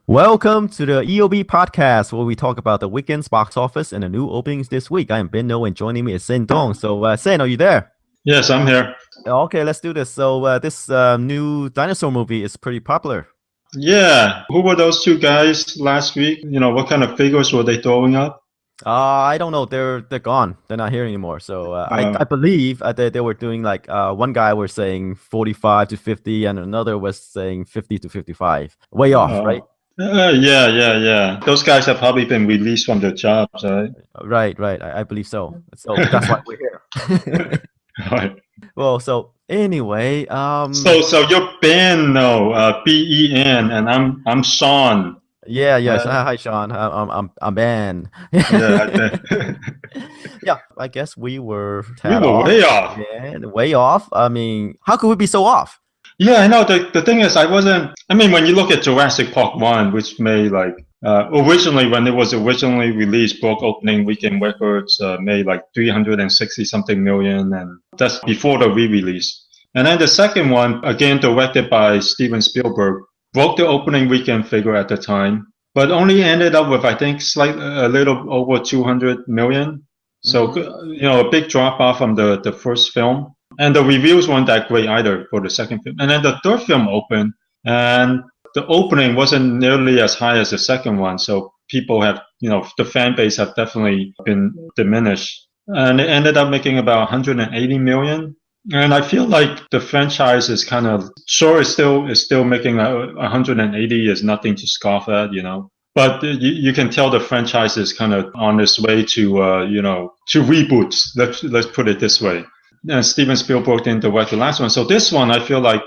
Welcome to the EOB podcast, where we talk about the weekend's box office and the new openings this week. I am Binh and joining me is Senh Dong. So, Senh, are you there? Yes, I'm here. Okay, let's do this. So, this new dinosaur movie is pretty popular. Yeah, who were those two guys last week? What kind of figures were they throwing up? I don't know. They're gone. They're not here anymore. So, I Uh, believe they were doing like one guy was saying 45 to 50, and another was saying 50 to 55. Way off, uh, right? yeah. Those guys have probably been released from their jobs, right? Right. I believe so. So that's why we're here. Right. Well, so anyway, So you're Ben, no, Ben, and I'm Sean. yes. Uh, Hi, Sean. I'm Ben. yeah, I think Yeah, I guess we were we tad were off. way off. Yeah, way off. I mean, how could we be so off? Yeah, I know. The thing is, I mean, when you look at Jurassic Park 1, which made originally, when it was originally released, broke opening weekend records, made like 360 something million, and that's before the re-release. And then the second one, again directed by Steven Spielberg, broke the opening weekend figure at the time, but only ended up with, I think, a little over 200 million. So, Hmm. a big drop off from the first film. And the reviews weren't that great either for the second film. And then the third film opened, and the opening wasn't nearly as high as the second one. So people have, the fan base have definitely been diminished. And it ended up making about 180 million. And I feel like the franchise is kind of sure it's still making 180 is nothing to scoff at, But you can tell the franchise is kind of on its way to reboots. Let's put it this way. Steven Spielberg didn't direct the last one. So this one, I feel like,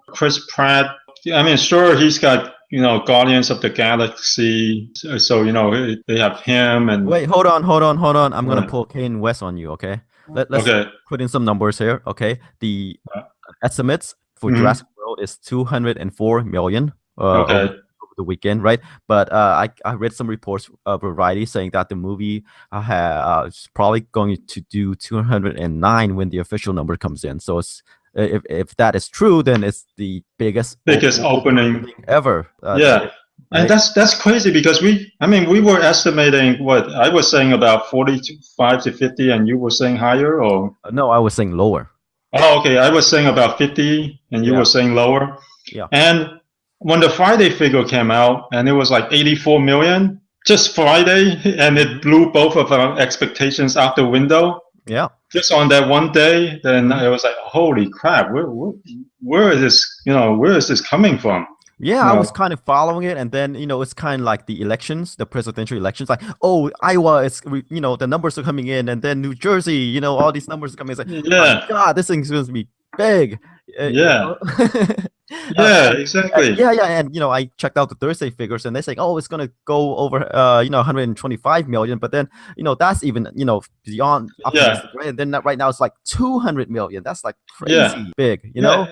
Chris Pratt. I mean, sure, he's got, Guardians of the Galaxy. So, they have him and. Wait, hold on. I'm gonna uh, pull Kane West on you. Okay, let's okay. put in some numbers here. Okay, the Uh, estimates for mhm, Jurassic World is 204 million Okay. over the weekend, right? But I read some reports of Variety saying that the movie is probably going to do 209 when the official number comes in. So it's if that is true, then it's the biggest Biggest opening. opening ever. Yeah. And Right? that's crazy because we were estimating what I was saying about 45 to 50 and you were saying higher or. No, I was saying lower. Oh, okay. I was saying about 50 and you Yeah, were saying lower. yeah. And when the Friday figure came out and it was like 84 million, just Friday, and it blew both of our expectations out the window Yeah. just on that one day, then Mhm. it was like, holy crap, where is this, where is this coming from? Yeah, You I was know, kind of following it, and then it's kind of like the elections, the presidential elections. Like, oh, Iowa is, the numbers are coming in, and then New Jersey, all these numbers are coming. It's like, oh my yeah, God, this thing's going to be big. You yeah, know? yeah, And exactly. yeah, and I checked out the Thursday figures, and they're saying, oh, it's going to go over, 125 million, but then, that's even, beyond Yeah, optimistic, right? And then right now it's like 200 million. That's like yeah, crazy big, you yeah. know?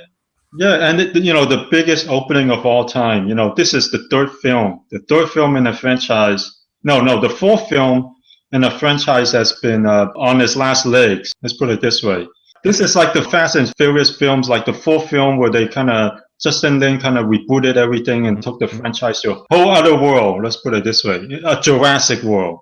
Yeah, and the biggest opening of all time. This is the third film in the franchise. No, the fourth film in a franchise that's been on its last legs. Let's put it this way. This is like the Fast and Furious films, like the fourth film where they kind of Justin Lin kind of rebooted everything and took the Mhm. franchise to a whole other world. Let's put it this way, a Jurassic World.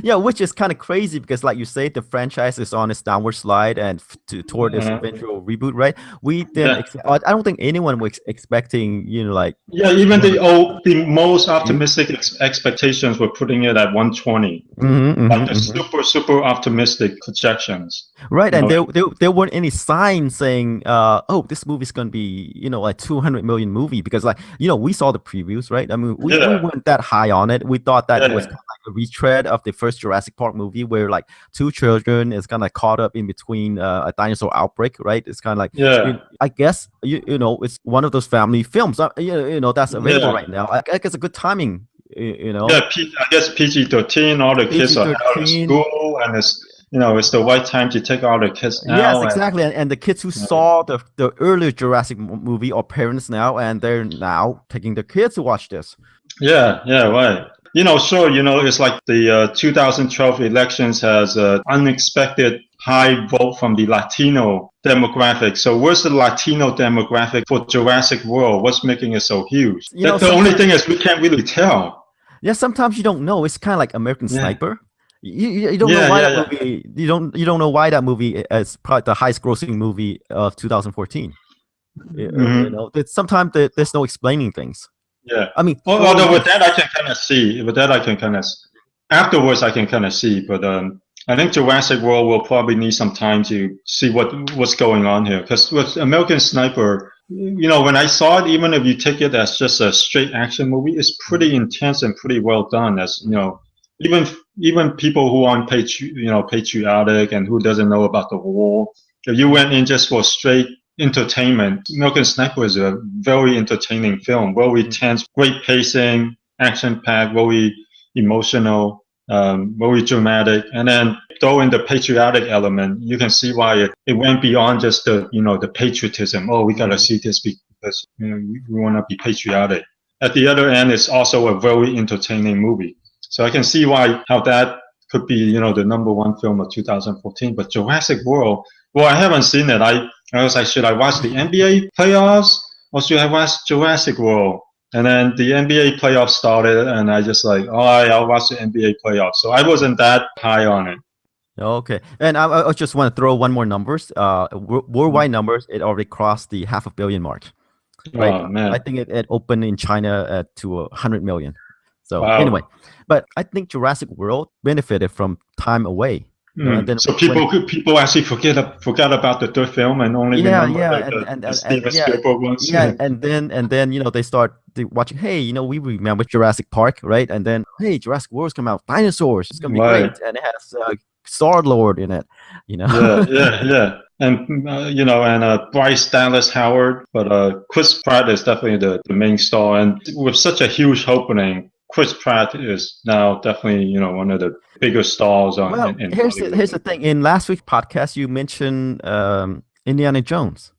Yeah, which is kind of crazy because, like you say, the franchise is on its downward slide and toward its Uh, eventual reboot, right? We didn't. yeah. I don't think anyone was expecting, like Yeah, even 200 the most million. optimistic expectations were putting it at 120. Like the Mhm. super optimistic projections. Right, You and know, there weren't any signs saying, oh, this movie's gonna be, like 200 million movie because, like, we saw the previews, right? I mean, we yeah, weren't that high on it. We thought that it was yeah, kind of like a retread of the first Jurassic Park movie, where like two children is kind of caught up in between a dinosaur outbreak, right? It's kind of like, yeah, I guess it's one of those family films, that's available yeah, right now. I guess a good timing, yeah. I guess PG-13. All the kids are out of 13. school, and it's the right time to take all the kids Yes, now. exactly. And the kids who And saw the earlier Jurassic movie are parents now, and they're now taking their kids to watch this. yeah, right. Sure. It's like the 2012 elections has unexpected high vote from the Latino demographic. So where's the Latino demographic for Jurassic World? What's making it so huge? The only thing is we can't really tell. Yeah, sometimes you don't know. It's kind of like American Sniper. You don't know why that movie. You don't know why that movie is probably the highest grossing movie of 2014. You know, sometimes there's no explaining things. Yeah, I mean, although with that I can kind of see. Afterwards I can kind of see. But I think Jurassic World will probably need some time to see what's going on here. Because with American Sniper, you know, when I saw it, even if you take it as just a straight action movie, it's pretty intense and pretty well done. As you know, even people who aren't patriotic and who doesn't know about the war, if you went in just for straight entertainment, American Sniper is a very entertaining film, very tense, great pacing, action-packed, very emotional, very dramatic, and then throw in the patriotic element. You can see why it went beyond just the patriotism. Oh, we gotta see this because we want to be patriotic. At the other end, it's also a very entertaining movie. So I can see how that could be the #1 film of 2014. But Jurassic World, well, I haven't seen it. I was like, should I watch the NBA playoffs or should I watch Jurassic World? And then the NBA playoffs started, and I just like, all right, I'll watch the NBA playoffs. So I wasn't that high on it. Okay, and I just want to throw one more numbers. Worldwide numbers, it already crossed the 500 million mark. Right? Oh man! I think it opened in China to 100 million. So anyway, but I think Jurassic World benefited from time away. And then so people actually forgot about the third film and only remember the Steven Spielberg ones. Yeah, and then they start watching. Hey, we remember Jurassic Park, right? And then hey, Jurassic World's come out. Dinosaurs, it's gonna be great, and it has Star-Lord in it. Yeah. And and Bryce Dallas Howard, but Chris Pratt is definitely the main star, and with such a huge opening, Chris Pratt is now definitely one of the bigger stars on. Here's the thing. In last week's podcast, you mentioned Indiana Jones.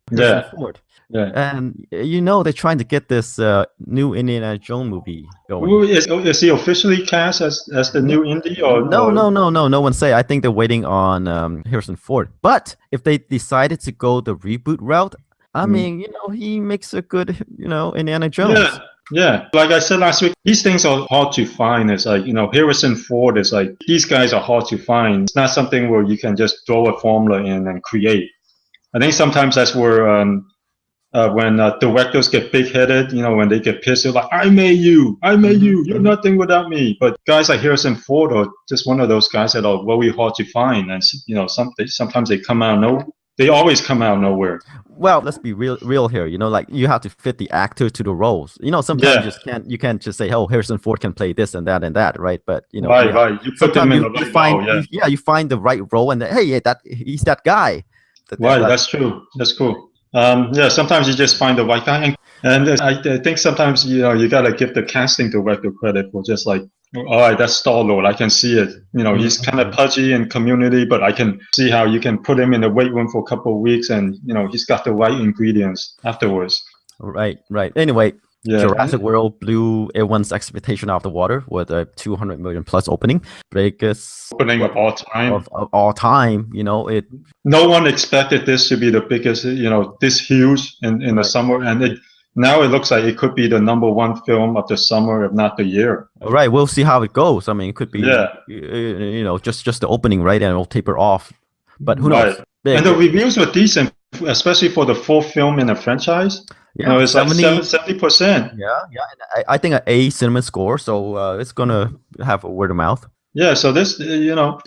Ford. Yeah. And they're trying to get this new Indiana Jones movie going. Is he officially cast as the new Indy or no? No one say. I think they're waiting on Harrison Ford. But if they decided to go the reboot route, I mean, he makes a good Indiana Jones. Yeah, like I said last week, these things are hard to find. It's like, Harrison Ford is like, these guys are hard to find. It's not something where you can just throw a formula in and create. I think sometimes that's where when directors get big-headed, when they get pissed, they're like, I made you, you're nothing without me. But guys like Harrison Ford are just one of those guys that are very hard to find. And, sometimes they come out they always come out of nowhere. Well, let's be real here. Like you have to fit the actor to the roles. Sometimes you can't just say, "Oh, Harrison Ford can play this and that," right? But right. You put them in the right role. Yeah, you find the right role, and he's that guy. That's true. That's cool. Sometimes you just find the right guy, and I think sometimes you gotta give the casting director credit for just like, all right, that's Star-Lord. I can see it. He's kind of pudgy in Community, but I can see how you can put him in the weight room for a couple of weeks, and he's got the right ingredients afterwards. Right. Anyway, Jurassic World blew everyone's expectation out of the water with a 200 million plus opening, biggest opening of all time. Of all time, No one expected this to be the biggest, this huge in the summer, and now it looks like it could be the #1 film of the summer, if not the year. Right, we'll see how it goes. I mean, it could be, just the opening, right, and it'll taper off. But who knows? And the reviews were decent, especially for the fourth film in the franchise. Yeah, it's 70%. Yeah. I think an A cinema score, so it's gonna have a word of mouth. Yeah, so this,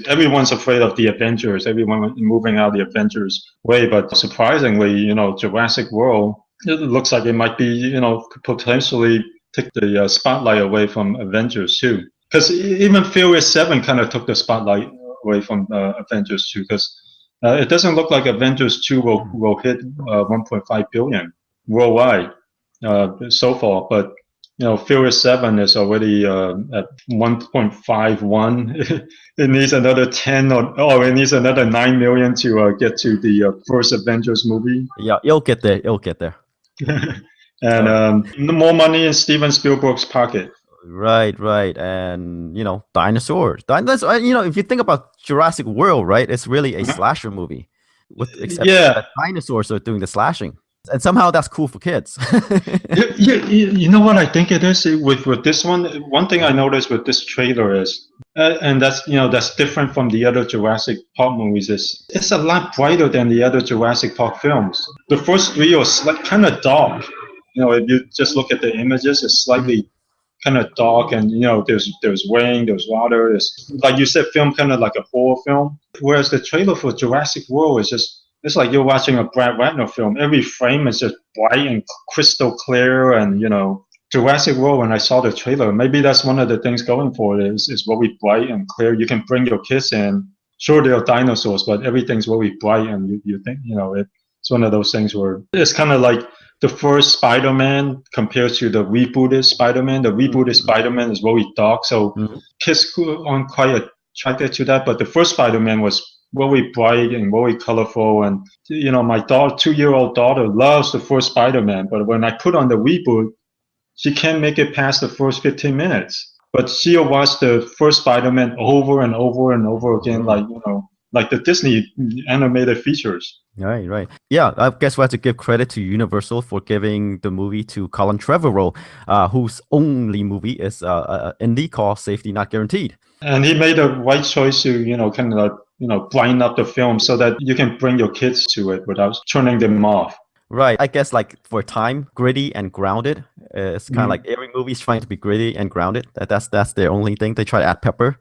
everyone's afraid of the Avengers. Everyone moving out the Avengers way, but surprisingly, Jurassic World, it looks like it might be, potentially take the spotlight away from Avengers too. Because even Furious 7 kind of took the spotlight away from Avengers too. Because it doesn't look like Avengers 2 will hit 1.5 billion worldwide so far. But Furious 7 is already at 1.51. It needs another 10 or it needs another 9 million to get to the first Avengers movie. Yeah, it'll get there. And more money in Steven Spielberg's pocket. Right, right, and dinosaurs. If you think about Jurassic World, right, it's really a Uh-huh. slasher movie, with except Yeah, that dinosaurs are doing the slashing, and somehow that's cool for kids. you know what I think it is with this one. One thing I Mhm. noticed with this trailer is, and that's different from the other Jurassic Park movies. Is it's a lot brighter than the other Jurassic Park films. The first three are kind of dark. If you just look at the images, it's Mhm. slightly kind of dark, and there's rain, there's water. It's like you said, film kind of like a horror film. Whereas the trailer for Jurassic World is just it's like you're watching a Brad Ratner film. Every frame is just bright and crystal clear, and Jurassic World. When I saw the trailer, maybe that's one of the things going for it is very bright and clear. You can bring your kids in. Sure, there are dinosaurs, but everything's very bright, and you think it's one of those things where it's kind of like the first Spider-Man compared to the rebooted Spider-Man. The rebooted Mhm. Spider-Man is very dark, so Mhm. kids aren't quite attracted to that. But the first Spider-Man was very bright and very colorful. And my daughter, 2-year-old daughter, loves the first Spider-Man. But when I put on the reboot, she can't make it past the first 15 minutes. But she'll watch the first Spider-Man over and over and over again, Mhm. like the Disney animated features. Right, right. Yeah, I guess we have to give credit to Universal for giving the movie to Colin Trevorrow, whose only movie is indie called Safety Not Guaranteed. And he made a right choice to, kind of, brighten up the film so that you can bring your kids to it without turning them off. Right. I guess like for time, gritty and grounded. It's kind of like Mhm. every movie is trying to be gritty and grounded. That's their only thing. They try to add pepper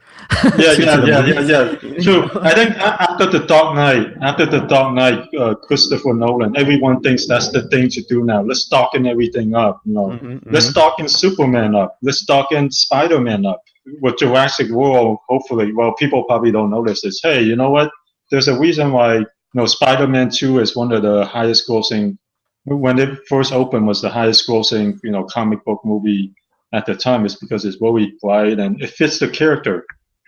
Yeah, to yeah, the yeah, yeah, movies. yeah. You True. know? I think after the Dark Knight, Christopher Nolan, everyone thinks that's the thing to do now. Let's darken everything up. Let's Hmm. darken Superman up. Let's darken Spider-Man up. With Jurassic World, hopefully, well, people probably don't notice this. Hey, you know what? There's a reason why Spider-Man 2 is one of the highest grossing. When it first opened, was the highest grossing comic book movie at the time. Is because it's very bright and it fits the character.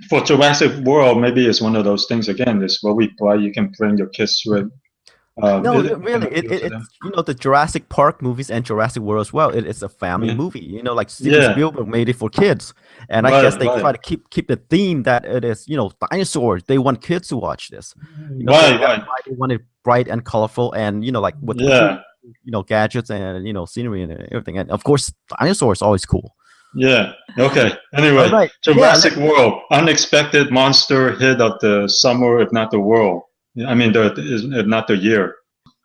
For Jurassic World, maybe it's one of those things again. It's very bright. You can bring your kids to it. No, It can really, appeal to them. it's the Jurassic Park movies and Jurassic World as well. It's a family Yeah, movie. Like Steven yeah, Spielberg made it for kids, and I guess right, they try right, to keep the theme that it is dinosaurs. They want kids to watch this. So right, that's right. why they want it bright and colorful, and like with cool Yeah, gadgets and scenery and everything. And of course, dinosaurs always cool. yeah. Okay. All Anyway, right, yeah. Jurassic World, unexpected monster hit of the summer, if not the world. I mean, if not the year.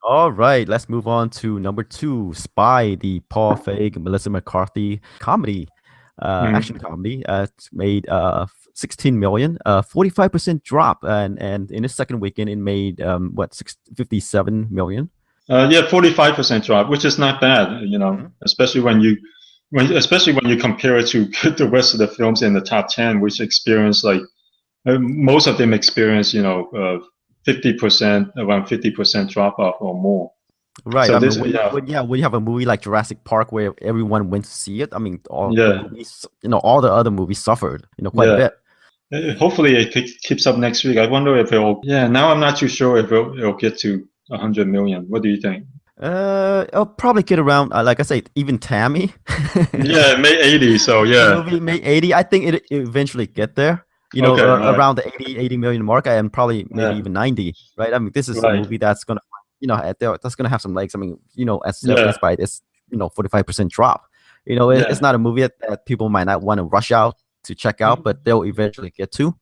All right, let's move on to number two, Spy, the Paul Feig, Melissa McCarthy comedy, action Mhm. comedy. It's made 16 million, 45% drop, and in its second weekend, it made 57 million. Yeah, 45% drop, which is not bad. Mhm. Especially especially when you compare it to the rest of the films in the top 10, which experience like most of them experience 50% around 50% drop off or more. Right. So I mean, this, yeah, when you have a movie like Jurassic Park where everyone went to see it, I mean, all the yeah, movies, all the other movies suffered, quite a yeah. bit. Hopefully it keeps up next week. I wonder if it'll. Yeah, now I'm not too sure if it'll get to 100 million. What do you think? I'll probably get around, like I said, even Tammy. Yeah, May 80. So yeah. Movie made 80. I think it eventually get there, Okay. Right. around the 80 million mark, and probably maybe Yeah. even 90, right? I mean, this is a Right. movie that's gonna, that's gonna have some legs. I mean, as Yeah. evidenced by this, 45% drop. It's Yeah. not a movie that people might not want to rush out to check out, but they'll eventually get to,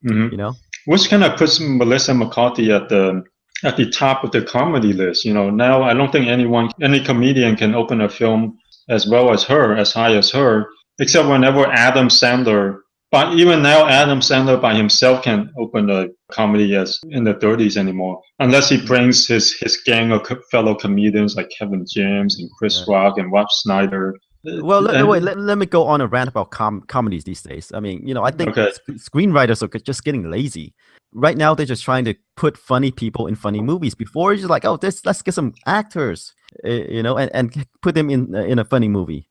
Mm-hmm. you know. Which kind of puts Melissa McCarthy at the top of the comedy list. Now I don't think any comedian can open a film as well as her, as high as her, except whenever Adam Sandler. But even now, Adam Sandler by himself can't open a comedy as in the 30s anymore, unless he brings his gang of fellow comedians like Kevin James and Chris Yeah. Rock and Rob Schneider. Well, wait, And let me go on a rant about comedies these days. I mean, I think okay, screenwriters are just getting lazy. Right now, they're just trying to put funny people in funny movies. Before, it's just like, oh, let's get some actors, and put them in a funny movie,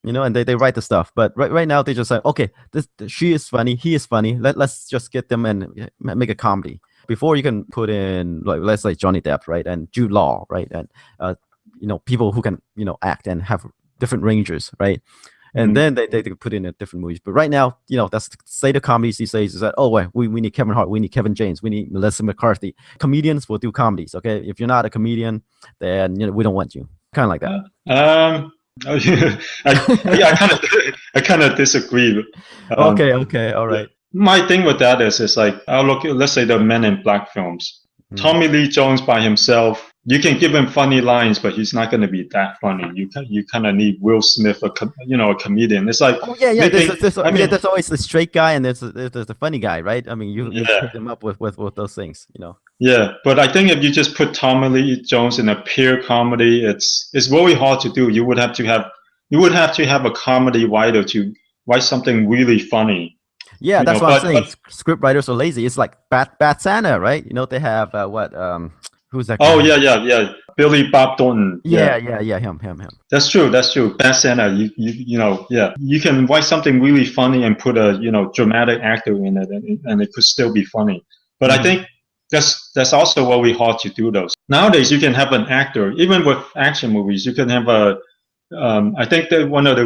and they write the stuff. But right now, they just like, okay, she is funny, he is funny. Let's just get them and make a comedy. Before, you can put in, like, let's say Johnny Depp, right, and Jude Law, right, and people who can act and have different ranges, right? and then they could put in a different movies. But right now, that's the state of comedies these days is that, oh, wait, we need Kevin Hart, we need Kevin James, we need Melissa McCarthy. Comedians will do comedies, okay? If you're not a comedian, then we don't want you. Kind of like that. I kind of disagree. Okay, all right. My thing with that is like, I'll look at, let's say, the Men in Black films. Tommy Lee Jones by himself, you can give him funny lines, but he's not going to be that funny. You kind of need Will Smith, a comedian. It's like, oh yeah, there's always the straight guy and there's the funny guy, right? I mean, you pick them up with those things, Yeah, but I think if you just put Tommy Lee Jones in a pure comedy, it's really hard to do. You would have to have a comedy writer to write something really funny. Yeah, that's what I'm saying. Script writers are lazy. It's like Bad Santa, right? They have who's that guy? Oh yeah. Billy Bob Thornton. Yeah, him. That's true. Bad Santa. You can write something really funny and put a dramatic actor in it, and it could still be funny. But I think that's also really hard to do those. Nowadays, you can have an actor, even with action movies, you can have I think that one of the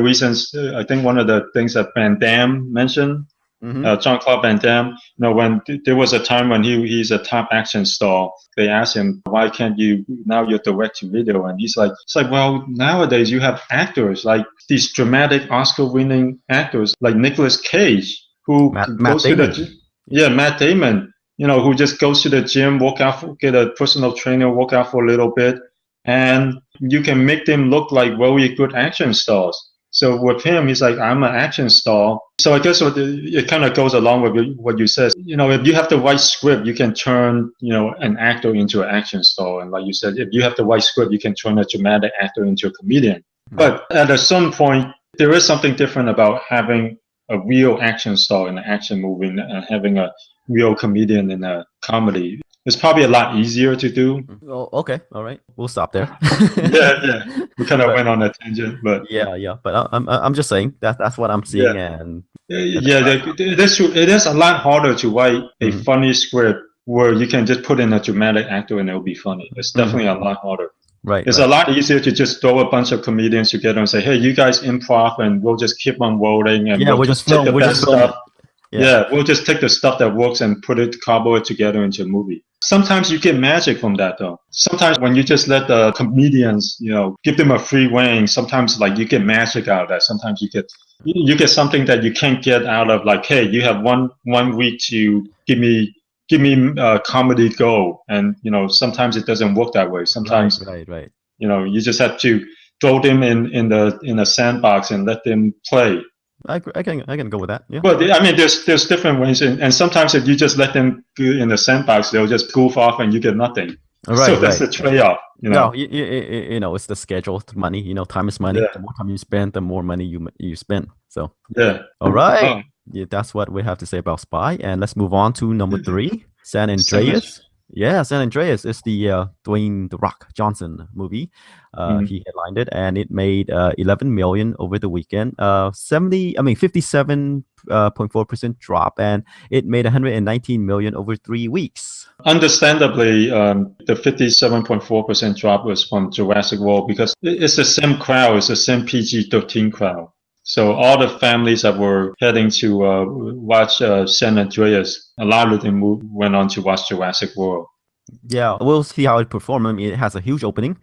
things that Van Damme mentioned, Jean-Claude Van Damme, when there was a time when he's a top action star, they asked him, why can't you, now you're direct to video? And he's like, well, nowadays you have actors like these dramatic Oscar-winning actors like Nicolas Cage, who Matt Damon, who just goes to the gym, work out, get a personal trainer, work out for a little bit, and you can make them look like really good action stars. So with him, he's like, I'm an action star. So I guess it kind of goes along with what you said. If you have the right script, you can turn, an actor into an action star. And like you said, if you have the right script, you can turn a dramatic actor into a comedian. But at a certain point, there is something different about having a real action star in an action movie and having a real comedian in a comedy. It's probably a lot easier to do. Oh, okay, all right, we'll stop there. yeah, we kind of went on a tangent, but yeah. But I'm just saying that's what I'm seeing, and that's true. It is a lot harder to write a funny script where you can just put in a dramatic actor and it'll be funny. It's definitely a lot harder. Right. It's a lot easier to just throw a bunch of comedians together and say, hey, you guys improv, and we'll just keep on rolling, and we'll just take the best stuff. Yeah, we'll just take the stuff that works and cobble it together into a movie. Sometimes you get magic from that, though. Sometimes when you just let the comedians, give them a free rein, sometimes like you get magic out of that. Sometimes you get something that you can't get out of, like, hey, you have one week to give me comedy gold, and sometimes it doesn't work that way. Sometimes, right. You just have to throw them in the sandbox and let them play. I can go with that. Yeah. But I mean, there's different ways, and sometimes if you just let them go in the sandbox, they'll just goof off and you get nothing. Right. So that's the trade-off. No, it's the schedule, money. Time is money. Yeah. The more time you spend, the more money you spend. So yeah. All right. Yeah, that's what we have to say about Spy, and let's move on to number 3, San Andreas. Yeah, San Andreas is the Dwayne "The Rock" Johnson movie. He headlined it, and it made 11 million over the weekend. 57.4% drop, and it made 119 million over 3 weeks. Understandably, the 57.4% drop was from Jurassic World because it's the same crowd, it's the same PG-13 crowd. So all the families that were heading to watch San Andreas, a lot of them went on to watch Jurassic World. Yeah, we'll see how it performs. I mean, it has a huge opening.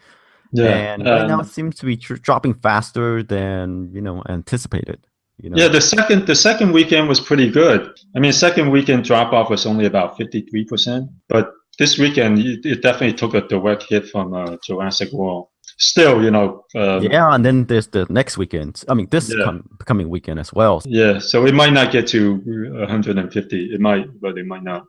Yeah, and right now it seems to be dropping faster than anticipated. Yeah, the second weekend was pretty good. I mean, second weekend drop off was only about 53%, but this weekend it definitely took a direct hit from Jurassic World. Still, and then there's the next weekend. I mean, this coming weekend as well. Yeah, so it might not get to 150. It might, but it might not.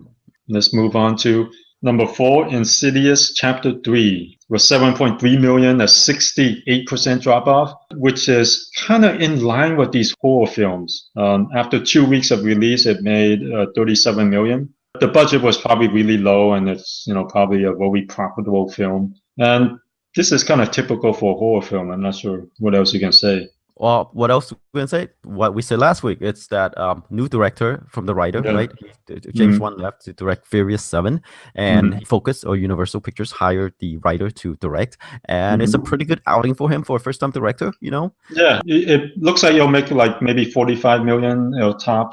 Let's move on to number 4, Insidious Chapter 3, with 7.3 million, a 68% drop off, which is kind of in line with these horror films. After 2 weeks of release, it made 37 million. The budget was probably really low, and it's probably a very profitable film. And this is kind of typical for a horror film. I'm not sure what else you can say. Well, what else we can say? What we said last week. It's that new director from the writer, Yeah. right? James Wan left to direct Furious 7, and Mhm. he focused, or Universal Pictures hired the writer to direct, and it's a Mhm. pretty good outing for him for a first-time director. Yeah, it looks like you'll make like maybe 45 million, top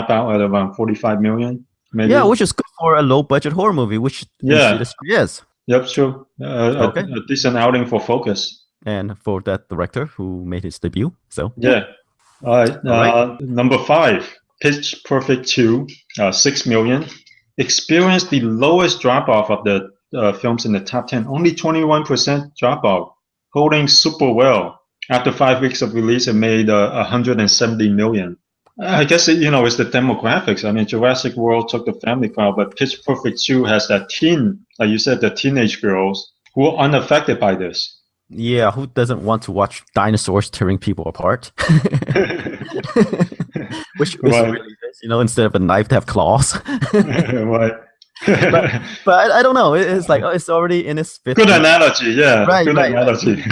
out at around 45 million, Yeah, maybe. which is good for a low-budget horror movie, which Yeah, Insidious is. yep, sure. Okay, A decent outing for Focus. and for that director who made his debut. So yeah, Yeah. All right. all right. Number five, Pitch Perfect 2, 6 million. Experienced the lowest drop off of the films in the top 10, only 21% drop off, holding super well. After 5 weeks of release, it made 170 million. I guess it's the demographics. I mean, Jurassic World took the family crowd, but Pitch Perfect 2 has that like you said, the teenage girls who are unaffected by this. Yeah, who doesn't want to watch dinosaurs tearing people apart? Which is Right. really nice, instead of a knife to have claws. Right. but but I don't know. It's like, it's already in its fifth Good week. analogy. Yeah. Right, Good right, right. analogy.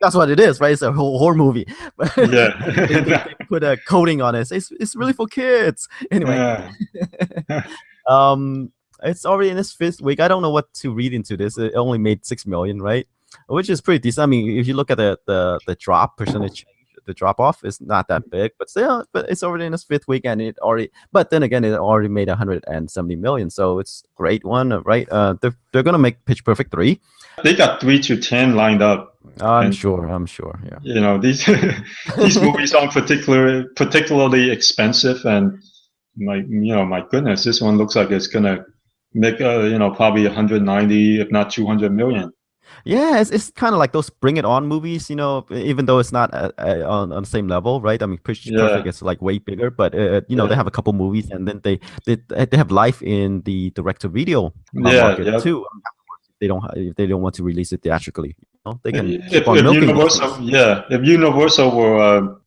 That's what it is, right? It's a whole horror movie. But Yeah. they put a coating on it. It's really for kids. Anyway, Yeah. um, it's already in its fifth week. I don't know what to read into this. It only made 6 million, right? Which is pretty decent. I mean, if you look at the drop percentage, the drop off is not that big, but still, but it's already in its fifth week, and but then again, it already made 170 million, so it's a great one, right? They're gonna make Pitch Perfect 3. They got 3 to 10 lined up. I'm And sure, yeah. these these movies aren't particularly expensive, and my goodness, this one looks like it's gonna make probably 190, if not 200 million. Yeah, it's kind of like those Bring It On movies, even though it's not on the same level, right? I mean, Pitch Perfect Yeah. is like way bigger, but they Yeah. have a couple movies, and then they have life in the direct-to-video Yeah. market Yeah. too. If they don't want to release it theatrically, they can keep If, on if milking those Universal, things. yeah, if Universal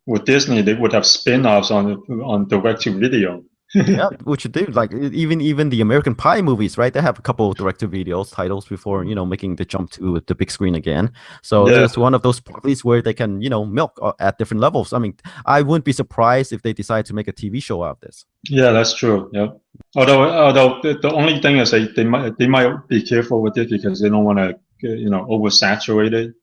were Disney, they would have spin-offs on direct to video. Yeah, which they do. Like even the American Pie movies, right? They have a couple direct-to-video titles before making the jump to the big screen again. So Yeah, it's one of those properties where they can milk at different levels. I mean, I wouldn't be surprised if they decide to make a TV show out of this. yeah, that's true. Yeah. Although the only thing is they might be careful with it because they don't want to oversaturate it.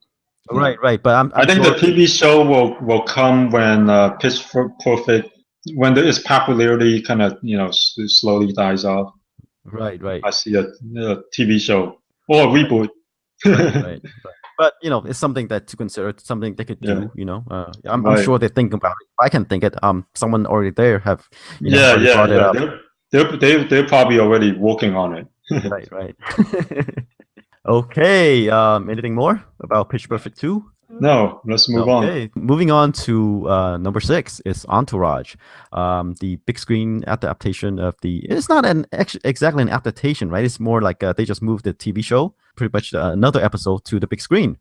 Right. But I'm I think sure. the TV show will come when Pitch Perfect, when its popularity kind of slowly dies off. Right. I see a TV show or a reboot. Right. But it's something that to consider. It's something they could Yeah. do. I'm Right. sure they think about it. I can think it. Someone already there have Yeah, already brought it yeah. up. They're probably already working on it. Right. Okay. Anything more about Pitch Perfect 2? No, let's move on. Okay. Moving on to number 6 is Entourage. The big screen adaptation of it's not exactly an adaptation, right? It's more like they just moved the TV show, pretty much another episode, to the big screen.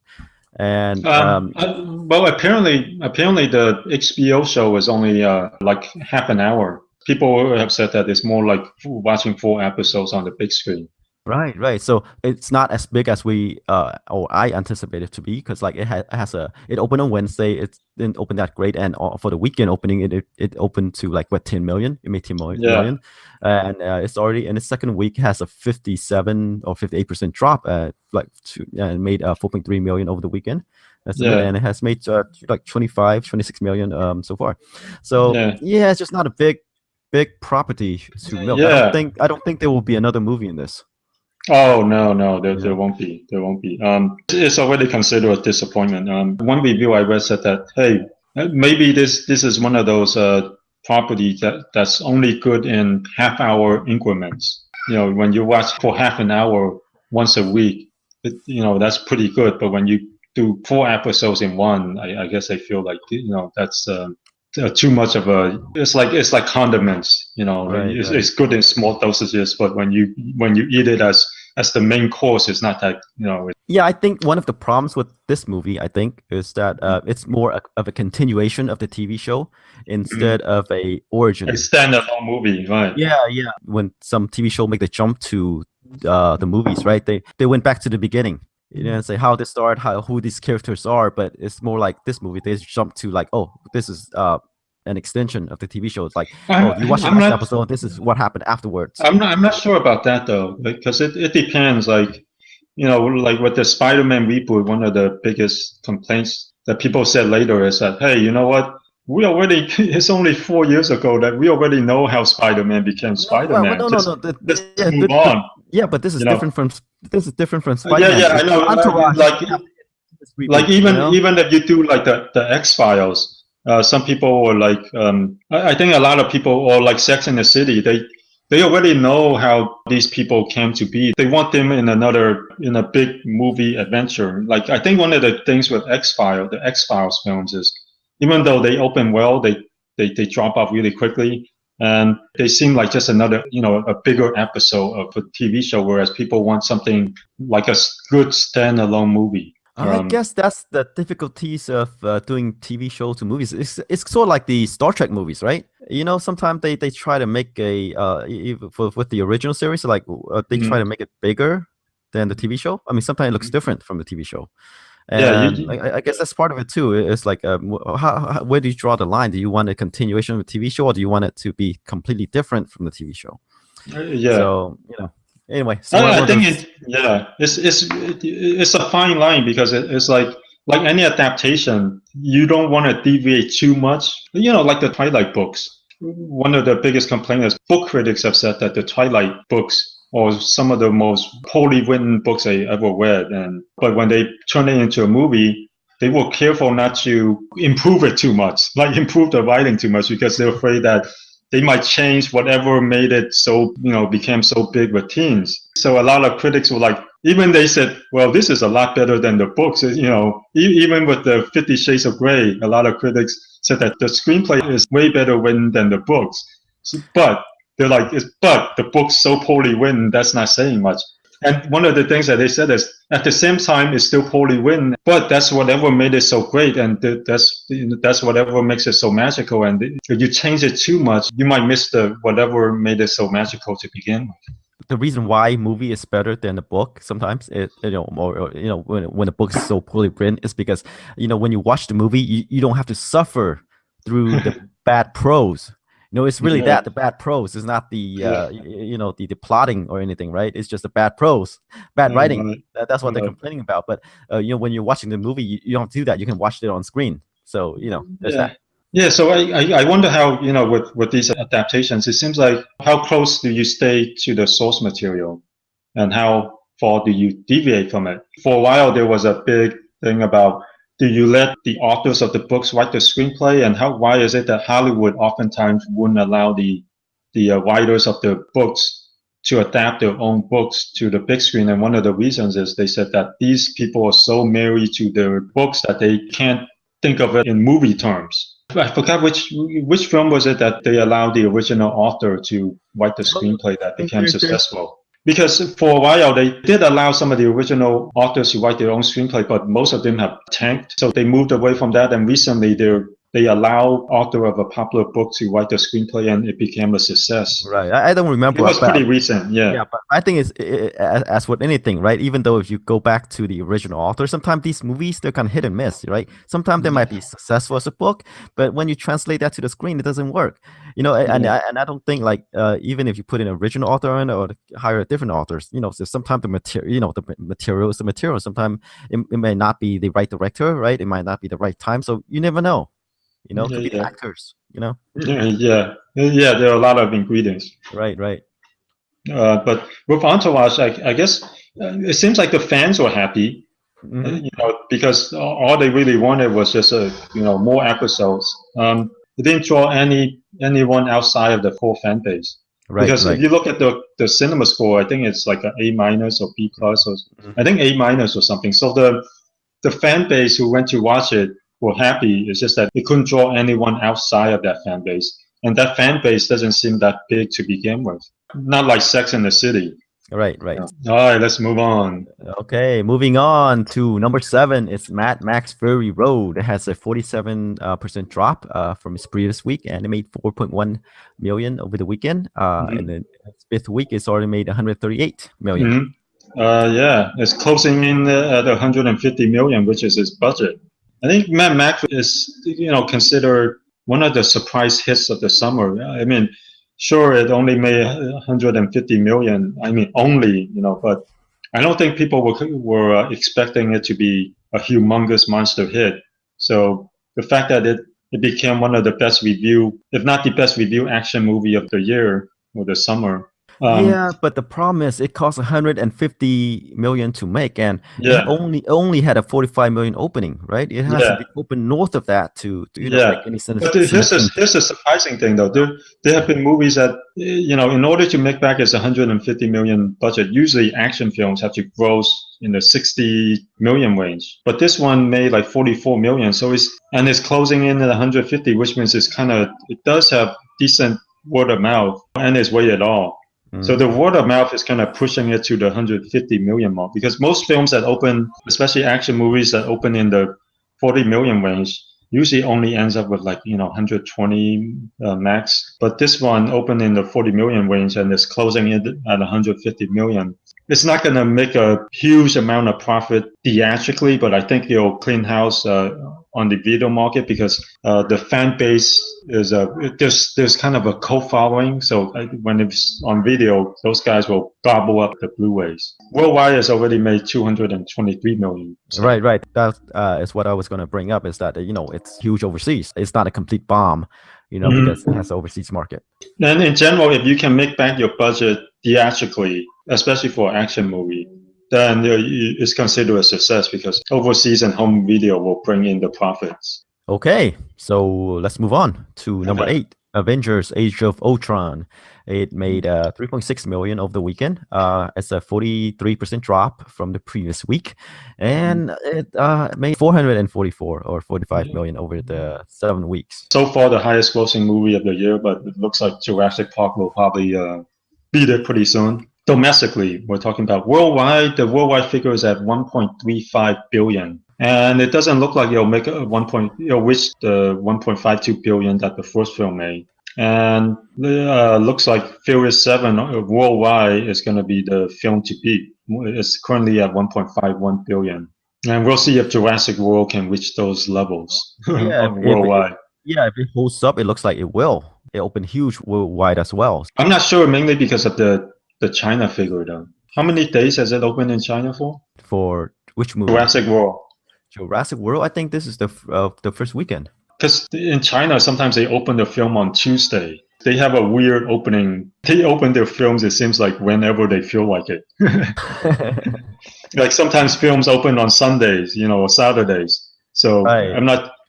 And Well, apparently the HBO show is only like half an hour. People have said that it's more like watching 4 episodes on the big screen. Right. So it's not as big as we or I anticipated it to be, because like it opened on Wednesday. It didn't open that great, and for the weekend opening, it opened to like 10 million. It made 10 million, and it's already in its second week has a 57 or 58% drop. It made 4.3 million over the weekend. That's good, and it has made like 26 million so far. So yeah, it's just not a big property to milk. Yeah. I don't think there will be another movie in this. Oh no, there won't be. There won't be. It's already considered a disappointment. One review I read said that, hey, maybe this is one of those properties that's only good in half-hour increments. When you watch for half an hour once a week, that's pretty good. But when you do 4 episodes in one, I guess I feel like that's too much of a. It's like condiments. Right. It's good in small dosages, but when you eat it as the main course, it's not that. Yeah, I think one of the problems with this movie, I think, is that it's more of a continuation of the TV show instead of a origin. A standalone movie, right? Yeah. When some TV show make the jump to the movies, right? They went back to the beginning. You know, and say how they start, who these characters are, but it's more like this movie. They jump to like, oh, this is an extension of the TV show. It's like, I'm, oh, you watch the I'm next not. episode. This is what happened afterwards. I'm not sure about that though, because it depends. Like, like with the Spider-Man reboot, one of the biggest complaints that people said later is that, hey, you know what? We already, it's only 4 years ago that we already know how Spider-Man became No, well, Spider-Man. no, no, no. Just move on, Yeah, but this is you know? different from Yeah, Spider-Man. yeah, I know. Entourage Like, didn't have this like reboot, you even know? even if you do like the X-Files, some people were like, I think a lot of people, or like Sex and the City, they already know how these people came to be. They want them in a big movie adventure. Like I think one of the things with the X-Files films is, even though they open well, they drop off really quickly. And they seem like just another, a bigger episode of a TV show, whereas people want something like a good standalone movie. I guess that's the difficulties of doing TV shows to movies. It's sort of like the Star Trek movies, right? You know, sometimes they try to make with the original series, like they try to make it bigger than the TV show. I mean, sometimes it looks different from the TV show, Yeah, and I guess that's part of it too. It's like, where do you draw the line? Do you want a continuation of the TV show, or do you want it to be completely different from the TV show? yeah. So anyway, so I think it's a fine line, because it's like any adaptation, you don't want to deviate too much. Like the Twilight books. One of the biggest complaints, book critics have said that the Twilight books are some of the most poorly written books I ever read, but when they turn it into a movie, they were careful not to improve it too much, like improve the writing too much, because they're afraid that they might change whatever made it so, became so big with teens. So a lot of critics were like, even they said, well, this is a lot better than the books. Even with the 50 Shades of Grey, a lot of critics said that the screenplay is way better written than the books. But they're like, but the book's so poorly written, that's not saying much. And one of the things that they said is, at the same time, it's still poorly written, but that's whatever made it so great, and that's whatever makes it so magical. And if you change it too much, you might miss the whatever made it so magical to begin with. The reason why movie is better than the book sometimes when the book is so poorly written is because when you watch the movie, you don't have to suffer through the bad prose. It's really that the bad prose is not the the plotting or anything, right? It's just the bad prose, bad writing. That's what they're complaining about. But when you're watching the movie, you don't have to do that. You can watch it on screen. So there's that. Yeah, so I wonder how, with these adaptations, it seems like, how close do you stay to the source material, and how far do you deviate from it? For a while, there was a big thing about, do you let the authors of the books write the screenplay, and why is it that Hollywood oftentimes wouldn't allow the writers of the books to adapt their own books to the big screen? And one of the reasons is, they said that these people are so married to their books that they can't think of it in movie terms. I forgot which film was it that they allowed the original author to write the screenplay that became successful. Because for a while, they did allow some of the original authors to write their own screenplay, but most of them have tanked. So they moved away from that. And recently, they allow author of a popular book to write the screenplay, and it became a success. Right. I don't remember. It was pretty recent, yeah. Yeah, but I think as with anything, right? Even though if you go back to the original author, sometimes these movies, they're kind of hit and miss, right? Sometimes they might be successful as a book, but when you translate that to the screen, it doesn't work. And I don't think, like, even if you put an original author in, or hire different authors, so sometimes the material, the material is the material. Sometimes it may not be the right director, right? It might not be the right time, so you never know. It could be the actors. Yeah. There are a lot of ingredients. Right. But with Entourage, I guess it seems like the fans were happy, because all they really wanted was just more episodes. It didn't draw anyone outside of the core fan base. Right. Because if you look at the cinema score, I think it's like an A- or B+, or I think A- or something. So the fan base who went to watch it were happy. It's just that it couldn't draw anyone outside of that fan base. And that fan base doesn't seem that big to begin with. Not like Sex and the City. Right. All right, let's move on. Okay, moving on to number 7. It's Mad Max Fury Road. It has a 47% drop from its previous week, and it made 4.1 million over the weekend. And then its 5th week, it's already made 138 million. Yeah, it's closing in at 150 million, which is its budget. I think Mad Max is, considered one of the surprise hits of the summer. I mean, sure, it only made 150 million. I mean, only, but I don't think people were expecting it to be a humongous monster hit. So the fact that it became one of the best review, if not the best review action movie of the year or the summer. Yeah, but the problem is it cost 150 million to make, and it Yeah, only had a 45 million opening, right? It has to yeah. be open north of that to make Yeah, any but significant. here's a surprising thing though. There have been movies that in order to make back its 150 million budget, usually action films have to gross in the 60 million range. But this one made like 44 million, so it's closing in at 150, which means it does have decent word of mouth and it's rated R. So Mhm. the word of mouth is kind of pushing it to the 150 million mark because most films that open, especially action movies that open in the 40 million range, usually only ends up with 120 max. But this one opened in the 40 million range and is closing in at 150 million. It's not going to make a huge amount of profit theatrically, but I think it'll clean house on the video market because the fan base is there's kind of a cult following. So when it's on video, those guys will gobble up the Blu-rays. Worldwide has already made 223 million. So. Right. That is what I was going to bring up is that, it's huge overseas. It's not a complete bomb, because it has an overseas market. And in general, if you can make back your budget theatrically, especially for an action movie, then it's considered a success because overseas and home video will bring in the profits. Okay, so let's move on to number Okay. 8, Avengers: Age of Ultron. It made 3.6 million over the weekend. It's a 43% drop from the previous week, and it made 444 or 45 million over the 7 weeks. So far, the highest grossing movie of the year, but it looks like Jurassic Park will probably beat it pretty soon. Domestically, we're talking about worldwide. The worldwide figure is at 1.35 billion. And it doesn't look like it'll make it'll reach the 1.52 billion that the first film made. And looks like Furious 7 worldwide is going to be the film to beat. It's currently at 1.51 billion. And we'll see if Jurassic World can reach those levels Yeah, worldwide. if it holds up, it looks like it will. It opened huge worldwide as well. I'm not sure, mainly because of the China figure, though. How many days has it opened in China for? For which movie? Jurassic World. Jurassic World. I think this is the first weekend. Because in China, sometimes they open the film on Tuesday. They have a weird opening. They open their films, it seems like, whenever they feel like it. Like sometimes films open on Sundays, or Saturdays. So Right.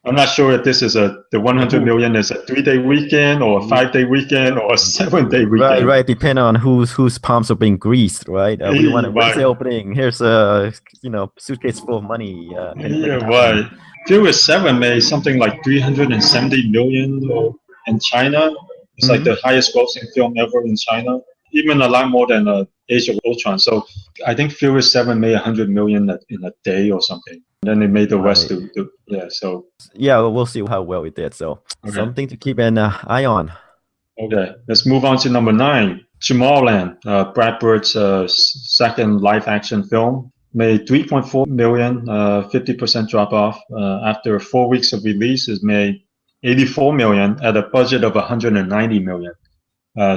I'm not sure if this is the 100 million is a 3-day weekend or a 5-day weekend or a 7-day weekend. Right. Depending on whose palms are being greased, right? We want a Wednesday opening. Here's a suitcase full of money. Yeah, right. Furious 7 made something like 370 million in China. It's like the highest grossing film ever in China, even a lot more than Age of Ultron. So I think Furious 7 made 100 million in a day or something. And then they made the rest so. Yeah, we'll see how well it did. So something to keep an eye on. Okay, let's move on to number 9. Tomorrowland, Brad Bird's second live action film, made 3.4 million, 50% drop off. After 4 weeks of release, it made 84 million at a budget of 190 million.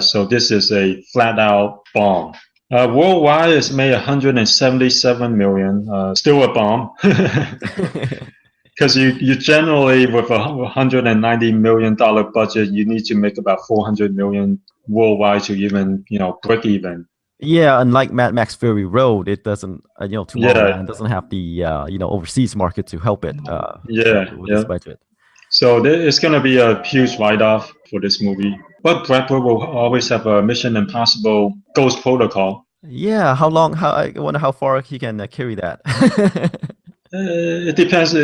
So this is a flat out bomb. Worldwide, it's made 177 million, still a bomb. Because you generally, with a $190 million budget, you need to make about 400 million worldwide to even, break even. Yeah, unlike Mad Max Fury Road, it doesn't, Tomorrowland doesn't have the, overseas market to help it. With this budget. So it's going to be a huge write-off for this movie. But Brad Bird will always have a Mission Impossible Ghost Protocol. Yeah, I wonder how far he can carry that. It depends.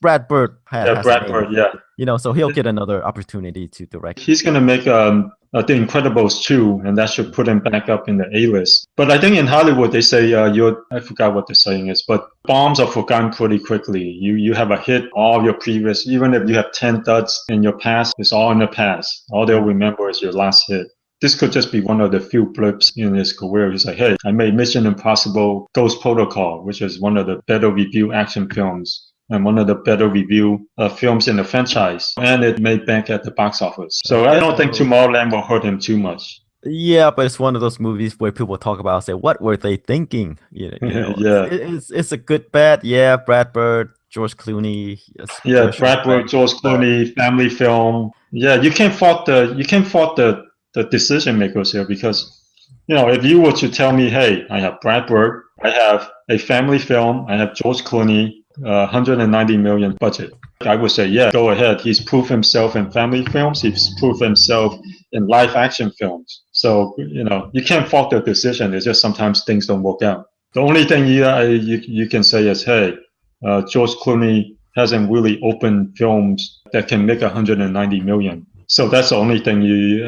Brad Bird Brad Bird. So he'll get another opportunity to direct. He's going to make The Incredibles 2, and that should put him back up in the A-list. But I think in Hollywood, they say, I forgot what the saying is, but bombs are forgotten pretty quickly. You have a hit, all your previous, even if you have 10 duds in your past, it's all in the past. All they'll remember is your last hit. this could just be one of the few blips in his career. He's like, hey, I made Mission Impossible Ghost Protocol, which is one of the better reviewed action films and one of the better reviewed films in the franchise. And it made bank at the box office. So I don't think Tomorrowland will hurt him too much. Yeah, but it's one of those movies where people talk about, say, what were they thinking? You know, Yeah. It's a good bet. Yeah, Brad Bird, George Clooney. Yeah, Brad Bird, George Clooney, family film. Yeah, you can't fault the decision makers here because, you know, if you were to tell me, hey, I have Brad Bird, I have a family film, I have George Clooney, 190 million budget, I would say, yeah, go ahead. He's proved himself in family films. He's proved himself in live action films. So, you know, you can't fault the decision. It's just sometimes things don't work out. The only thing you can say is, hey, George Clooney hasn't really opened films that can make 190 million. So that's the only thing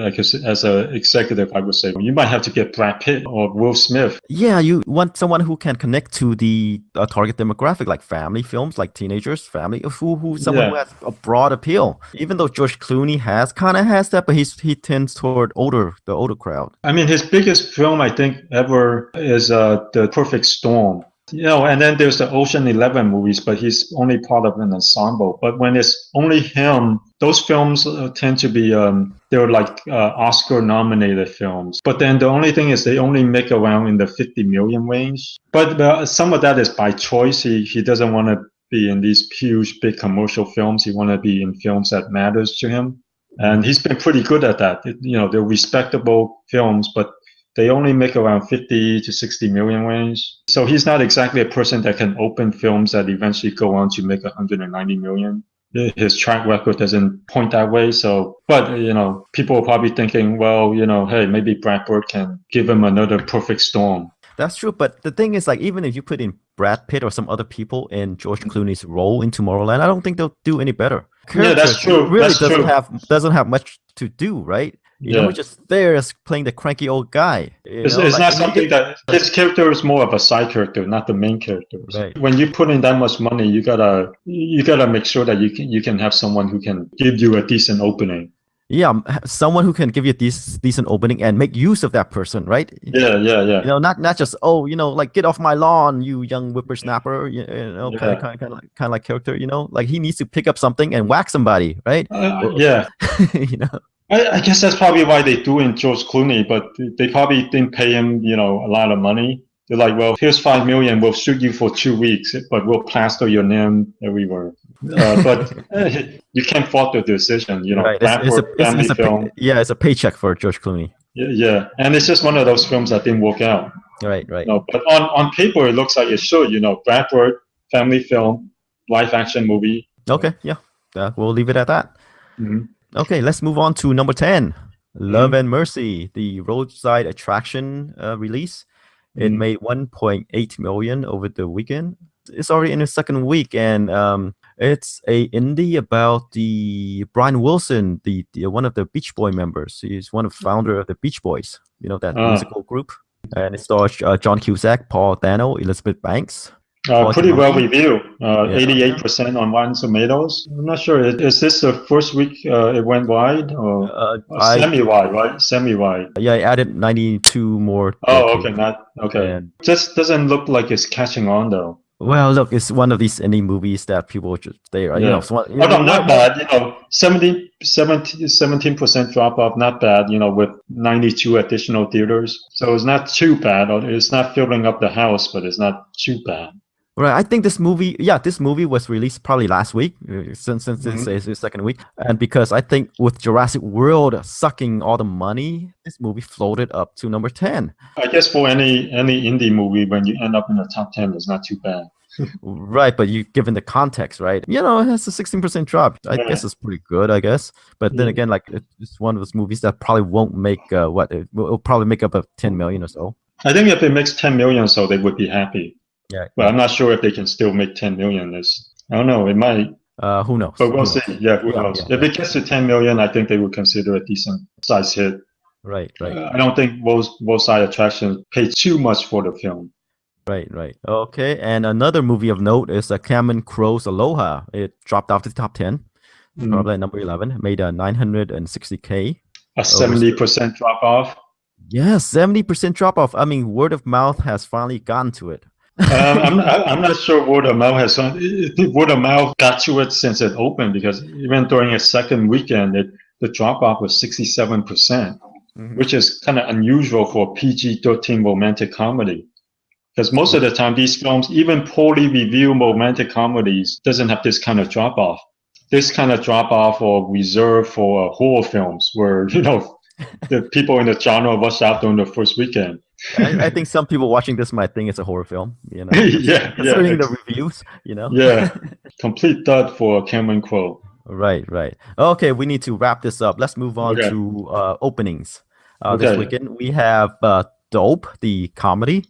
as an executive, I would say, you might have to get Brad Pitt or Will Smith. Yeah, you want someone who can connect to the target demographic, like family films, like teenagers, family, who someone who has a broad appeal. Even though George Clooney kind of has that, but he tends toward the older crowd. I mean, his biggest film, I think, ever is The Perfect Storm. You know, and then there's the Ocean 11 movies, but he's only part of an ensemble. But when it's only him, those films tend to be, they're like Oscar-nominated films. But then the only thing is they only make around in the 50 million range. But some of that is by choice. He doesn't want to be in these huge, big commercial films. He want to be in films that matters to him. And he's been pretty good at that. You know, they're respectable films, but they only make around 50 to 60 million range. So he's not exactly a person that can open films that eventually go on to make 190 million. His track record doesn't point that way. So, but, you know, people are probably thinking, well, you know, hey, maybe Brad Bird can give him another Perfect Storm. That's true. But the thing is, like, even if you put in Brad Pitt or some other people in George Clooney's role in Tomorrowland, I don't think they'll do any better. Yeah, that's true. Really that's doesn't have much to do, right? You know, just there as playing the cranky old guy. It's not something that his character is more of a side character, not the main character. Right. When you put in that much money, you gotta make sure that you can have someone who can give you a decent opening. Yeah, someone who can give you this decent opening and make use of that person, right? Yeah. You know, not just like get off my lawn, you young whippersnapper. You know, kind of like character. You know, like he needs to pick up something and whack somebody, right? Yeah. You know. I guess that's probably why they do in George Clooney, but they probably didn't pay him, you know, a lot of money. They're like, well, here's $5 million. We'll shoot you for 2 weeks, but we'll plaster your name everywhere. But you can't fault the decision, you know. Right. It's a paycheck for George Clooney. Yeah, and it's just one of those films that didn't work out. Right. You know, but on paper, it looks like it should. You know, Brad Bird, family film, live action movie. Okay, yeah, we'll leave it at that. Mm-hmm. Okay, let's move on to number 10, Love and Mercy, the roadside attraction release. It made 1.8 million over the weekend. It's already in the second week, and it's a indie about the Brian Wilson, the one of the Beach Boy members. He's one of the founder of the Beach Boys, you know, that musical group. And it stars John Cusack, Paul Dano, Elizabeth Banks. Pretty well reviewed, 88% on Rotten Tomatoes. I'm not sure. Is this the first week it went wide or semi-wide, right? Semi-wide. Yeah, I added 92 more. Oh, okay. And just doesn't look like it's catching on though. Well, look, it's one of these indie movies that people just right? Yeah. Not bad. You know, 17% drop off, not bad. You know, with 92 additional theaters, so it's not too bad. It's not filling up the house, but it's not too bad. Right, I think this movie was released probably last week, since it's the second week, and because I think with Jurassic World sucking all the money, this movie floated up to number 10. I guess for any indie movie, when you end up in the top 10, it's not too bad. Right, but you given the context, right? You know, it has a 16% drop. I guess it's pretty good, I guess. But then again, like it's one of those movies that probably won't make it will probably make up 10 million or so. I think if it makes 10 million, so they would be happy. Yeah. Well, I'm not sure if they can still make 10 million. I don't know. It might. Who knows? But we'll see. Yeah, who knows? If it gets to 10 million, I think they would consider a decent size hit. Right. I don't think roadside attractions pay too much for the film. Right. Okay, and another movie of note is Cameron Crowe's Aloha. It dropped off to the top 10, probably at number 11. Made 960K. a 70% drop off. Yeah, 70% drop off. I mean, word of mouth has finally gotten to it. I'm not sure word of mouth has word of mouth got to it since it opened, because even during its second weekend, the drop off was 67%, which is kind of unusual for a PG-13 romantic comedy. Because most of the time, these films, even poorly reviewed romantic comedies, doesn't have this kind of drop off. This kind of drop off or reserved for horror films, where the people in the genre rush out during the first weekend. I think some people watching this might think it's a horror film, Yeah, considering the reviews, Yeah, complete dud for Cameron Crowe. Right. Okay, we need to wrap this up. Let's move on to openings. This weekend we have Dope, the comedy,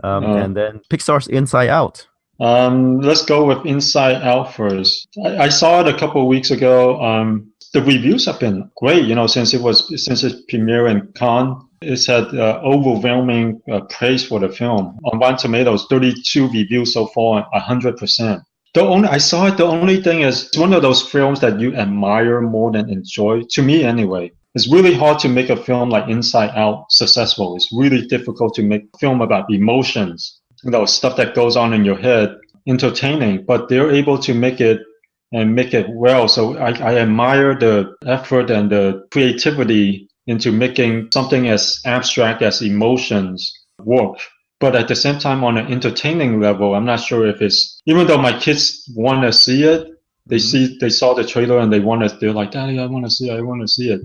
and then Pixar's Inside Out. Let's go with Inside Out first. I saw it a couple of weeks ago. The reviews have been great, since it premiered in Cannes. It's had overwhelming praise for the film. On Rotten Tomatoes, 32 reviews so far, 100%. I saw it. The only thing is, it's one of those films that you admire more than enjoy. To me, anyway, it's really hard to make a film like Inside Out successful. It's really difficult to make a film about emotions, stuff that goes on in your head, entertaining. But they're able to make it well. So I admire the effort and the creativity into making something as abstract as emotions work. But at the same time, on an entertaining level, I'm not sure if it's, even though my kids want to see it, they saw the trailer and they're like, Daddy, I want to see it.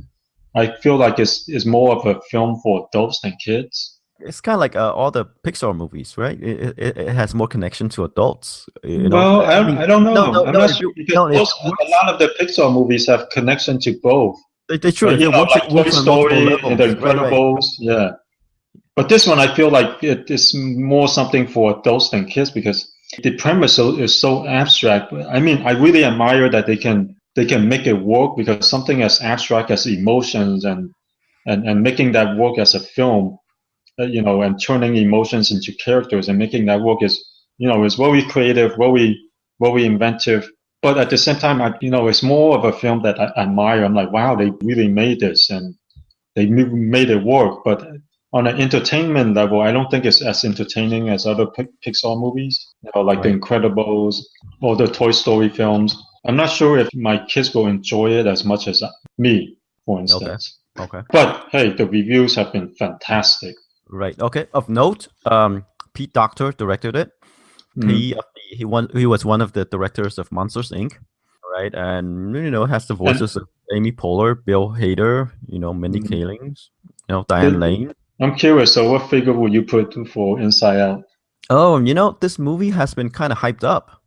I feel like it's more of a film for adults than kids. It's kind of like all the Pixar movies, right? It has more connection to adults. Well, I don't know. I'm not sure, because a lot of the Pixar movies have connection to both. They true. Like Toy Story and The Incredibles, right. Yeah. But this one, I feel like it is more something for adults than kids, because the premise is so abstract. I mean, I really admire that they can make it work, because something as abstract as emotions and making that work as a film, and turning emotions into characters and making that work is very creative, very inventive. But at the same time, it's more of a film that I admire. I'm like, wow, they really made this and they made it work. But on an entertainment level, I don't think it's as entertaining as other Pixar movies, like The Incredibles or the Toy Story films. I'm not sure if my kids will enjoy it as much as me, for instance. Okay. But hey, the reviews have been fantastic. Right. Okay. Of note, Pete Docter directed it. He was one of the directors of Monsters Inc. Right, and has the voices of Amy Poehler, Bill Hader, Mindy Kaling, Diane Lane. I'm curious. So, what figure would you put for Inside Out? Oh, this movie has been kind of hyped up.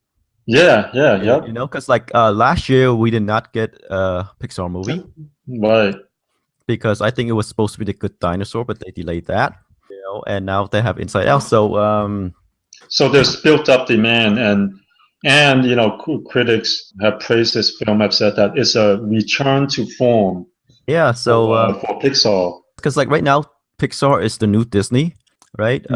Yeah. Because last year we did not get a Pixar movie, right? Because I think it was supposed to be The Good Dinosaur, but they delayed that. And now they have Inside Out. So there's built up demand, and critics have praised this film, have said that it's a return to form. Yeah. So for Pixar, because right now Pixar is the new Disney, right?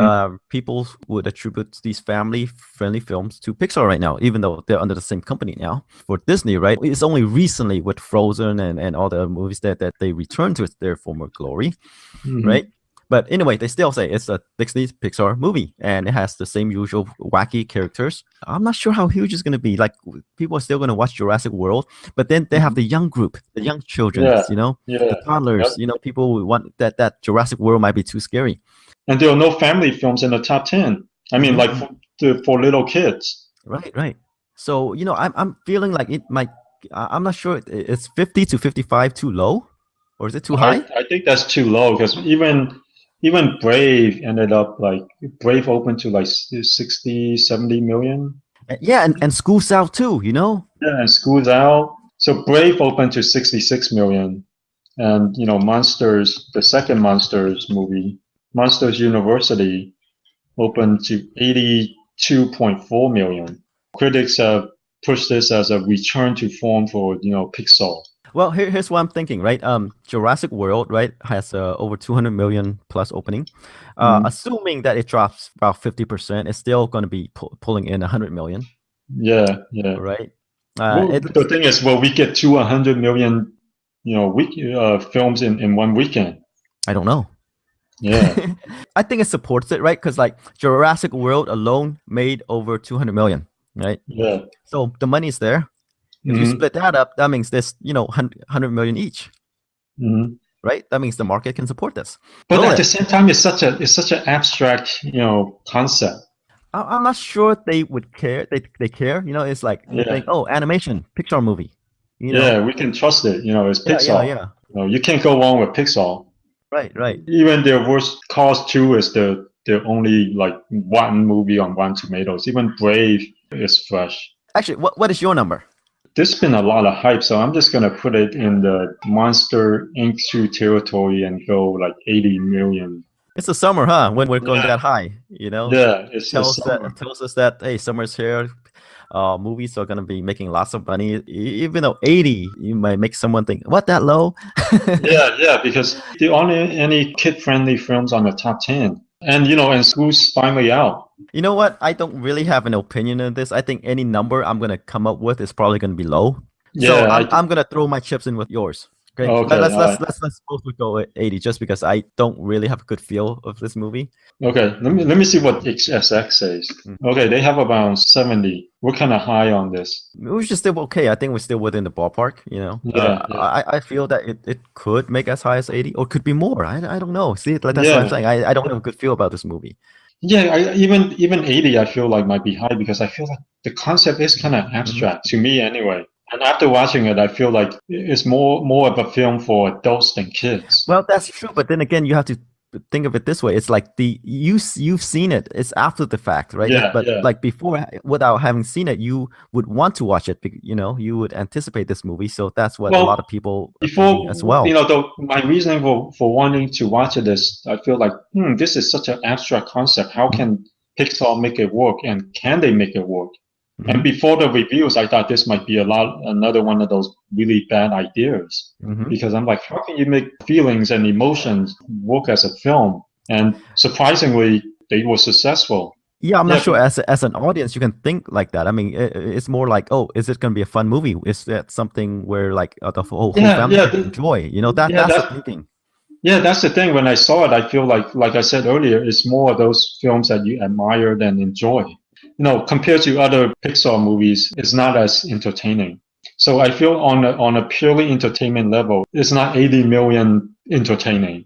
People would attribute these family-friendly films to Pixar right now, even though they're under the same company now. For Disney, right? It's only recently with Frozen and all the movies that they return to their former glory, right? But anyway, they still say it's a Disney Pixar movie, and it has the same usual wacky characters. I'm not sure how huge it's going to be. Like, people are still going to watch Jurassic World, but then they have the young group, the young children, the toddlers. People want that Jurassic World might be too scary. And there are no family films in the top 10. I mean, like for little kids. Right. So I'm feeling like it might. I'm not sure. It's 50 to 55 too low, or is it too high? I think that's too low, because even Brave ended up Brave opened to 60, 70 million. Yeah, and School's Out too, Yeah, and School's Out. So Brave opened to 66 million. And, Monsters, the second Monsters movie, Monsters University, opened to 82.4 million. Critics have pushed this as a return to form for, Pixar. Well, here's what I'm thinking, right? Jurassic World, right, has over 200 million plus opening. Assuming that it drops about 50%, it's still going to be pulling in 100 million. Yeah. Right. The thing is, will we get to 100 million films in one weekend. I don't know. Yeah. I think it supports it, right? Because like Jurassic World alone made over 200 million, right? Yeah. So the money's there. If you Hmm. split that up, that means there's 100 million each, Hmm. right? That means the market can support this. But Will at the it? same time, it's such an abstract, concept. I'm not sure they would care. They care. It's like they Yeah. think, oh, animation, Pixar movie. You know? Yeah, we can trust it. It's Yeah, yeah, Pixar. yeah. You can't go wrong with Pixar. Right, right. Even their worst Cars 2 is the only like one movie on Rotten Tomatoes. Even Brave is fresh. Actually, what is your number? There's been a lot of hype, so I'm just gonna put it in the Monster Inc. 2 territory and go like 80 million. It's the summer, huh? When we're going Yeah, that high, yeah, it's tells us that hey, summer's here. Movies are gonna be making lots of money. Even though 80, you might make someone think, what, that low? yeah, because there aren't any kid-friendly films on the top 10, and school's finally out. You know what? I don't really have an opinion on this. I think any number I'm gonna come up with is probably gonna be low. So Yeah, I'm gonna throw my chips in with yours. Okay. okay, all right. Let's both go at 80 just because I don't really have a good feel of this movie. Okay, let me see what XSX says. Mm. Okay, they have around 70. We're kind of high on this. It was just still okay. I think we're still within the ballpark, Yeah, yeah, I feel that it could make as high as 80 or could be more. I don't know. See, like that's what I'm yeah, saying. I don't have a good feel about this movie. yeah. Even 80, I feel like might be high because I feel like the concept is kind of Mhm. abstract to me anyway. And after watching it, I feel like it's more of a film for adults than kids. Well, that's true, but then again, you have to think of it this way. It's like you've seen it. It's after the fact, right? Yeah, But yeah. like before, without having seen it, you would want to watch it. You would anticipate this movie. So that's what a lot Well, of people are thinking as before, well. though, my reasoning for wanting to watch it is I feel like, this is such an abstract concept. How can Pixar make it work, and can they make it work? And Hmm. before the reviews, I thought this might be another one of those really bad ideas Hmm. because I'm like, how can you make feelings and emotions work as a film? And surprisingly, they were successful. Yeah, I'm not Yeah, sure as an audience you can think like that. I mean, it's more like, oh, is it going to be a fun movie? Is that something where like the whole yeah, family yeah, can enjoy? yeah. That's the thinking. Yeah, that's the thing. When I saw it, I feel like I said earlier, it's more of those films that you admire than enjoy. Compared to other Pixar movies, it's not as entertaining. So I feel on a purely entertainment level, it's not 80 million entertaining,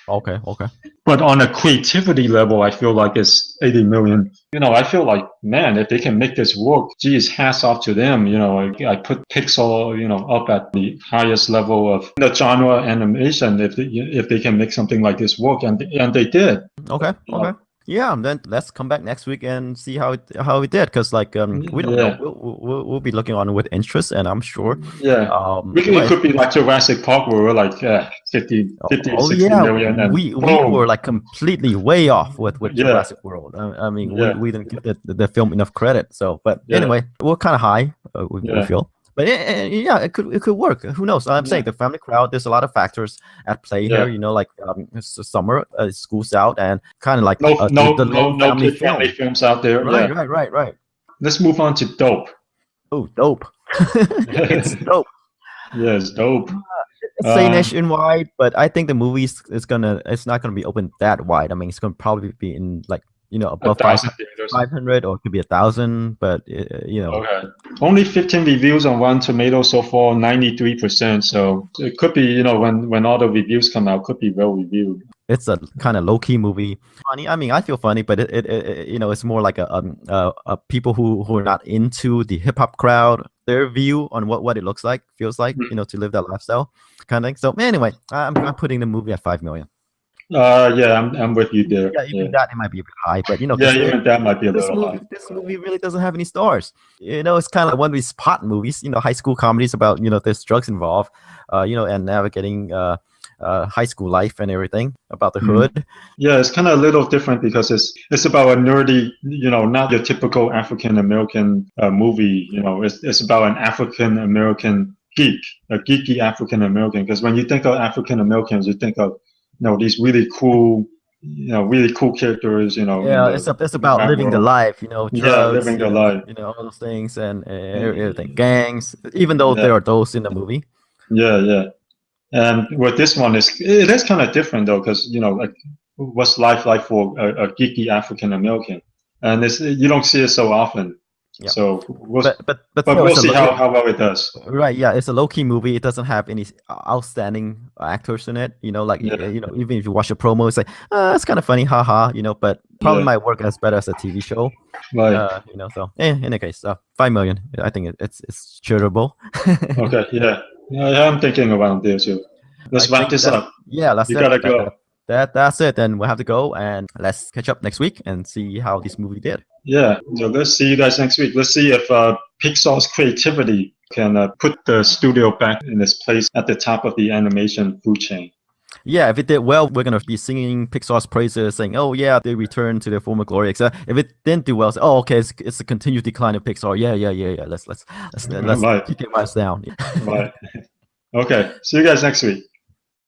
Okay, okay. But on a creativity level, I feel like it's 80 million. I feel like, man, if they can make this work, geez, hats off to them. I put Pixar, up at the highest level of the genre animation if they can make something like this work, and they did. Okay, You okay. know, Yeah, then let's come back next week and see how it did. Because like we don't know. yeah, We'll be looking on with interest, and I'm sure. yeah. It Well, could be like Jurassic Park, where we're like 50, 50, oh 60 yeah, million, and we were boom. like completely way off with Yeah, Jurassic World. I mean, yeah, we didn't give the film enough credit. So, but yeah, anyway, we're kind of high. We yeah, feel. But yeah, it could work. Who knows? I'm saying yeah, the family crowd. There's a lot of factors at play here. yeah. Like it's the summer, school's out, and kind of like No, no, the no, lone no family kid-friendly film. films out there. Right, Yeah. right, right, right. Let's move on to Dope. Oh, dope. It's dope. Yes, Dope. It's say Uh, nationwide, but I think the movie's it's not gonna be open that wide. I mean, it's gonna probably be in like a above thousand theaters. 500 or it could be 1,000. But Okay. Only 15 reviews on Rotten Tomatoes so far, 93%. So it could be, when all the reviews come out, could be well reviewed. it's a kind of low key movie. Funny. I mean, I feel funny, but it's more like a people who are not into the hip hop crowd. Their view on what it looks like, feels like, to live that lifestyle kind of thing. So anyway, I'm putting the movie at 5 million. Yeah, I'm with you there. Yeah, Yeah, even that it might be a bit high, but yeah, because even that might be a little high. this movie really doesn't have any stars. It's kind of like one of these pot movies, high school comedies about there's drugs involved, and navigating high school life and everything about the hood. Yeah, it's kind of a little different because it's about a nerdy, not your typical African American movie. It's about an African American geek, a geeky African American. Because when you think of African Americans, you think of these really cool characters. Yeah, it's In the about rap living the world. life, Yeah, drugs, living the life. all those things and everything, gangs. Even though there Yeah, are those in the movie. Yeah, yeah. And with this one, it is kind of different though, because like what's life like for a geeky African American, and you don't see it so often. Yeah. So But but still, we'll see how well it does. right. Yeah, it's a low key movie. It doesn't have any outstanding actors in it. Like Yeah, even if you watch a promo, it's like it's kind of funny, haha. But probably yeah, might work as better as a TV show. right. So in any case, 5 million. I think it's charitable. Okay, yeah. Yeah, I'm thinking around there too. I Let's wrap think this up. that's You it. gotta go. That's it. Then we'll have to go and let's catch up next week and see how this movie did. Yeah, so let's see you guys next week. Let's see if Pixar's creativity can put the studio back in its place at the top of the animation food chain. Yeah, if it did well, we're gonna be singing Pixar's praises, saying, "Oh yeah, they returned to their former glory." Etc. If it didn't do well, say, "Oh, okay, it's a continued decline of Pixar." Yeah. Let's Right, kick it right down. right. Okay, see you guys next week.